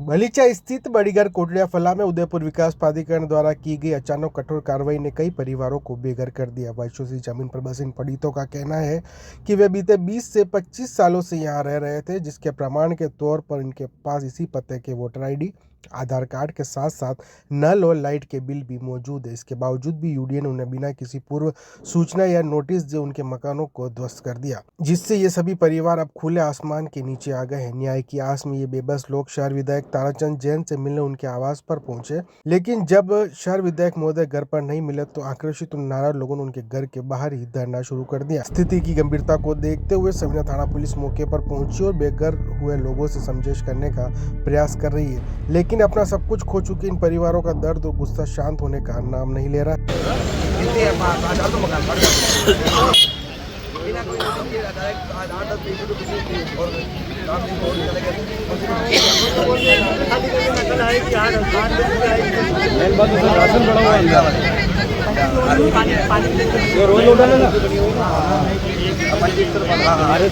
बलीचा स्थित बड़ीगर कोटड़िया फला में उदयपुर विकास प्राधिकरण द्वारा की गई अचानक कठोर कार्रवाई ने कई परिवारों को बेघर कर दिया। वर्षों से जमीन पर बसे इन पीड़ितों का कहना है कि वे बीते 20 से 25 सालों से यहां रह रहे थे, जिसके प्रमाण के तौर पर इनके पास इसी पते के वोटर आईडी, आधार कार्ड के साथ साथ नल और लाइट के बिल भी मौजूद है। इसके बावजूद भी यूडीए ने उन्हें बिना किसी पूर्व सूचना या नोटिस दिए उनके मकानों को ध्वस्त कर दिया, जिससे ये सभी परिवार अब खुले आसमान के नीचे आ गए हैं। न्याय की आस में ये बेबस लोग शहर विधायक ताराचंद जैन से मिलने उनके आवास पर पहुंचे, लेकिन जब शहर विधायक महोदय घर पर नहीं मिले तो आक्रोशित और नाराज लोगों ने उनके घर के बाहर ही धरना शुरू कर दिया। स्थिति की गंभीरता को देखते हुए सविना थाना पुलिस मौके पर पहुंची और बेघर हुए लोगों से समझाइश करने का प्रयास कर रही है, लेकिन अपना सब कुछ खो चुके इन परिवारों का दर्द और गुस्सा शांत होने का नाम नहीं ले रहा।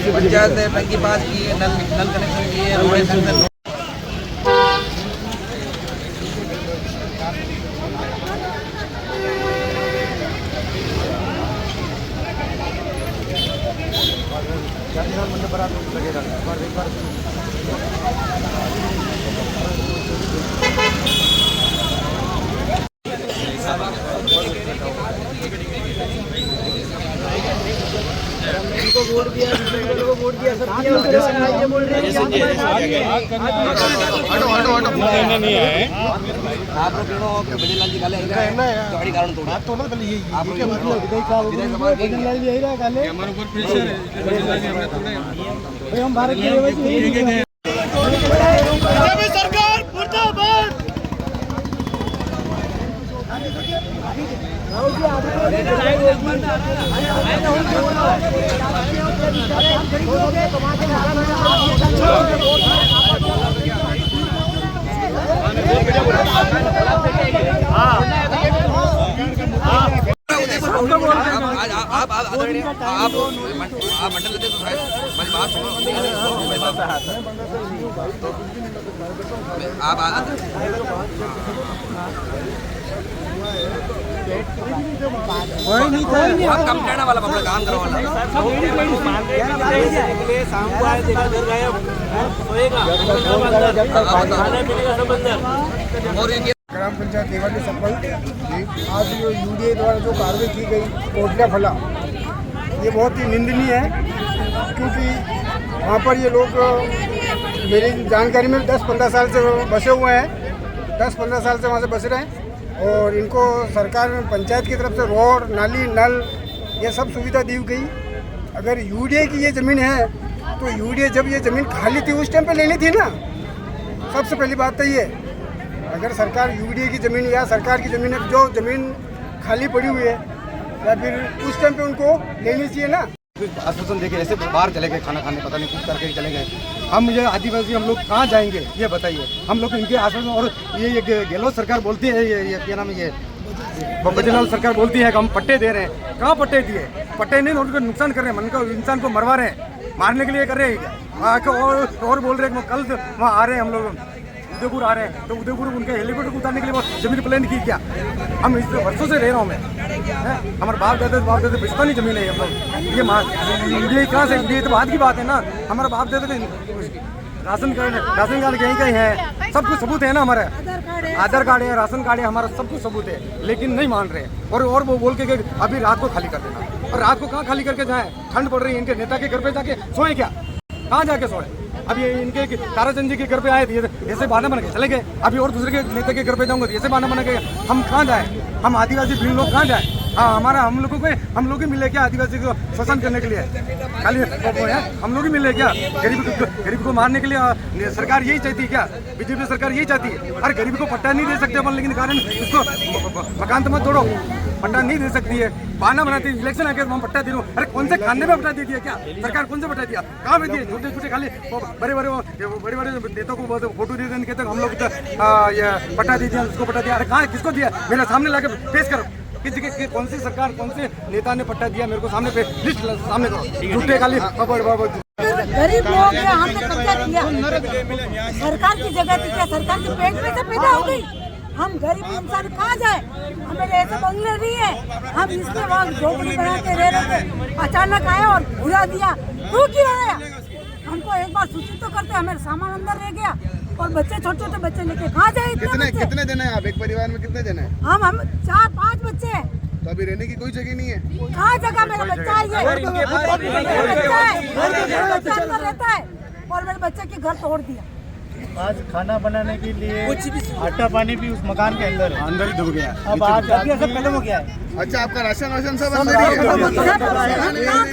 पंचायत ने टंकी पास की है, नल कनेक्शन किए, रोड लगेगा एक बार वोट दिया, वोट दिया, सब ये बोल रहे हैं नहीं है। आप लोग बजरंग जी काले गाड़ी कारण तोड़ा तो ना पहले ये क्या मतलब बजरंग जी यही रहा काले हमारे ऊपर प्रेशर है। बजरंग जी हमने तोड़े भाई, हम भारत के लिए सरकार मुर्दाबाद। आप मंडल लेते तो शायद मेरी बात सुनो। आप कोई नहीं था, आप कम कहना वाला अपना काम करो वाला शाम को आए देखा घर गायब होएगा और ये ग्राम पंचायत देवाली सरपंच आज यूडीए द्वारा जो कार्रवाई की गई कोटड़िया फला, ये बहुत ही निंदनीय है, क्योंकि वहाँ पर ये लोग मेरी जानकारी में 10-15 साल से बसे हुए हैं, 10-15 साल से वहाँ से बस रहे हैं और इनको सरकार में पंचायत की तरफ से रोड, नाली, नल ये सब सुविधा दी गई। अगर यूडीए की ये ज़मीन है तो यूडीए जब ये ज़मीन खाली थी उस टाइम पे लेनी थी ना। सबसे पहली बात तो ये, अगर सरकार यूडीए की ज़मीन या सरकार की ज़मीन है, जो ज़मीन खाली पड़ी हुई है या फिर उस टाइम पे उनको लेनी चाहिए ना। आश्वासन देके ऐसे बाहर चले गए, खाना खाने पता नहीं कुछ करके चले गए। हम ये आदिवासी हम लोग कहाँ जाएंगे ये बताइए। हम लोग इनके आश्वासन और ये गहलोत सरकार बोलती है, ये क्या नाम है, ये बजरंग सरकार बोलती है कि हम पट्टे दे रहे हैं। कहाँ पट्टे दिए? पट्टे नहीं, उनको नुकसान कर रहे हैं, मन को इंसान को मरवा रहे हैं, मारने के लिए कर रहे हैं। और बोल रहे हैं कल वहाँ आ रहे हैं, हम लोग उदयपुर आ रहे हैं, तो उदयपुर उनके हेलीकॉप्टर को उतारने के लिए वो जमीन प्लान की क्या? हम इस वर्षों से रह रहा हूँ मैं, हमारे बाप दादा बेचता नहीं जमीन है। हम लोग ये कहाँ से, ये तो बात की बात है ना। हमारे बाप दादा राशन कार्ड कहीं है, सब कुछ सबूत है ना, हमारा आधार कार्ड है, राशन कार्ड है, हमारा सब कुछ सबूत है, लेकिन नहीं मान रहे। और वो बोल के अभी रात को खाली कर देना, और रात को कहाँ खाली करके जाए? ठंड पड़ रही है, इनके नेता के घर पे जाके सोए क्या? कहाँ जाके सोए? अभी इनके ताराचंद जी के घर पे आए थे, ऐसे बहाना बना के चले गए। अभी और दूसरे के नेता के घर पे जाऊंगा तो ऐसे बहाना बना के हम कहाँ जाए? हम आदिवासी भीड़ लोग कहाँ जाए? हाँ, हमारा हम लोग ही मिले क्या आदिवासी को शोषण करने के लिए? खाली हम लोग ही मिले क्या गरीब को मारने के लिए? सरकार यही चाहती है क्या? बीजेपी सरकार यही चाहती है? अरे गरीब को पट्टा नहीं दे सकते अपन, लेकिन कारण इसको मकान तो मत तोड़ो, पट्टा नहीं दे सकती है, बहाना बनाती है। इलेक्शन आके हम पट्टा दे रहा हूँ। अरे कौन से खाने में पट्टा दे दिया क्या सरकार? कौन से पट्टा दिया? कहाँ पे दिए? छोटे छोटे खाली बड़े नेताओं को फोटो दे देने कहते हम लोग ये पट्टा दे दिया, उसको पट्टा दिया। अरे कहाँ, किसको दिया? मेरे सामने लाके पेश करो, कौन सी सरकार, कौन से नेता ने पट्टा दिया, मेरे को सामने पे लिस्ट सामने करो। झूठे खाली गरीब लोग हैं, हमने कब्जा किया। सरकार की जगह थी क्या? सरकार के पेट में से पैदा हो गई। हम गरीब इंसान कहाँ जाए? हमें ऐसे बंगले नहीं है। हम इसमें वहाँ झोपड़ी बना के रह रहे थे, अचानक आया और भुला दिया। क्यों गिराया? हमको एक बार सूचित तो करते, हमें सामान अंदर रह गया और बच्चे छोटे छोटे बच्चे लेके कहाँ जाए? कितने जने हैं आप? एक परिवार में कितने जने हैं? हम 4-5 बच्चे हैं। तो अभी रहने की कोई जगह नहीं है? कहाँ जगह? मेरा बच्चा है, मेरा बच्चा अंदर रहता है और मेरे बच्चे के घर तोड़ दिया। आज खाना बनाने के लिए आटा पानी भी उस मकान के अंदर है, अंदर ही डूब गया। अब आज अभी सब खत्म हो गया है। अच्छा, आपका राशन वाशन सब अंदर ही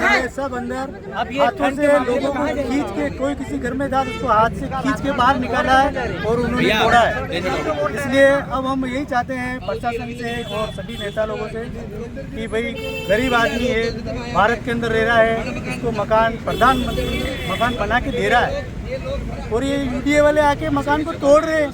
है? सब अंदर। अब ये हाथों से लोगों को खींच के, कोई किसी घर में था उसको हाथ से खींच के बाहर निकाला है और उन्होंने तोड़ा है। इसलिए अब हम यही चाहते हैं प्रशासन से और सभी नेता लोगों से कि भाई गरीब आदमी है, भारत के अंदर रह रहा है, उसको मकान प्रधानमंत्री मकान बना के दे रहा है और ये यूडीए वाले आके मकान को तोड़ रहे हैं।